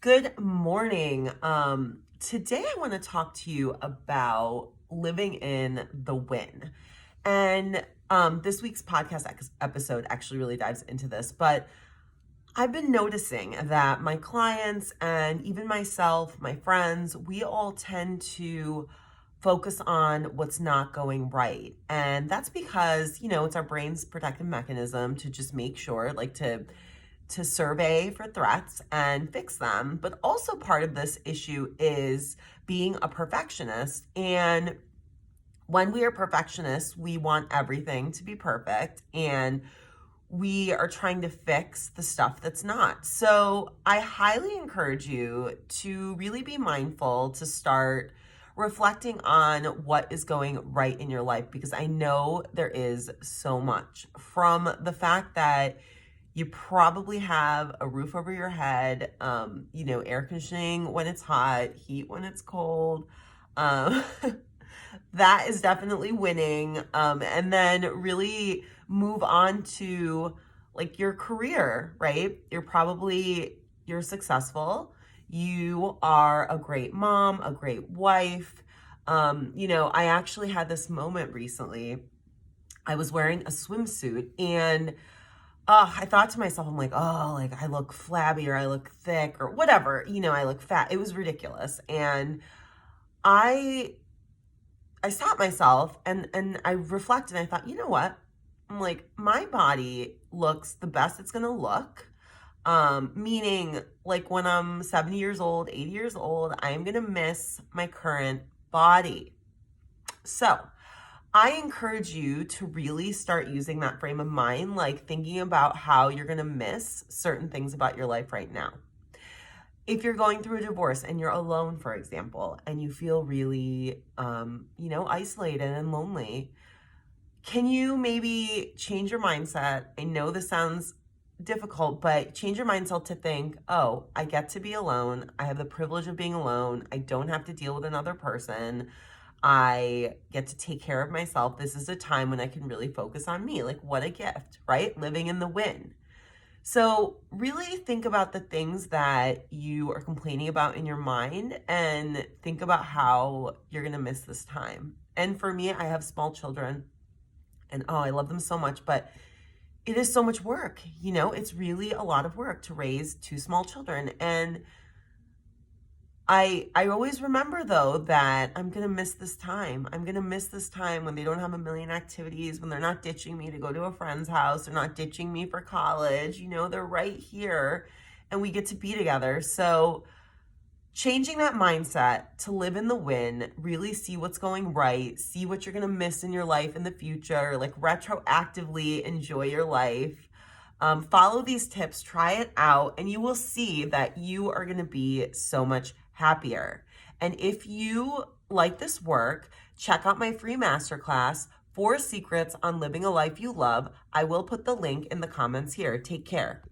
Good morning. Today I want to talk to you about living in the win. And this week's podcast episode actually really dives into this, but I've been noticing that my clients and even myself, my friends, we all tend to focus on what's not going right. And that's because, it's our brain's protective mechanism to just make sure, like to survey for threats and fix them. But also part of this issue is being a perfectionist. And when we are perfectionists, we want everything to be perfect and we are trying to fix the stuff that's not. So I highly encourage you to really be mindful to start reflecting on what is going right in your life, because I know there is so much, from the fact that you probably have a roof over your head, air conditioning when it's hot, heat when it's cold. Um, that is definitely winning. And then really move on to like your career, right? You're successful. You are a great mom, a great wife. I actually had this moment recently. I was wearing a swimsuit and I thought to myself, I'm like, oh, like I look flabby or I look thick or whatever, I look fat. It was ridiculous. And I I stopped myself and I reflected and I thought, you know what? I'm like, my body looks the best it's gonna look. Meaning like when I'm 70 years old, 80 years old, I am gonna miss my current body. So I encourage you to really start using that frame of mind, like thinking about how you're going to miss certain things about your life right now. If you're going through a divorce and you're alone, for example, and you feel really, isolated and lonely, can you maybe change your mindset? I know this sounds difficult, but change your mindset to think, oh, I get to be alone. I have the privilege of being alone. I don't have to deal with another person. I get to take care of myself. This is a time when I can really focus on me. Like, what a gift, right? Living in the win. So, really think about the things that you are complaining about in your mind and think about how you're going to miss this time. And for me, I have small children and I love them so much, but it is so much work. It's really a lot of work to raise two small children. And I always remember though that I'm gonna miss this time. I'm gonna miss this time when they don't have a million activities, when they're not ditching me to go to a friend's house, they're not ditching me for college, they're right here and we get to be together. So changing that mindset to live in the win, really see what's going right, see what you're gonna miss in your life in the future, like retroactively enjoy your life. Follow these tips, try it out, and you will see that you are going to be so much happier. And if you like this work, check out my free masterclass, 4 Secrets on Living a Life You Love. I will put the link in the comments here. Take care.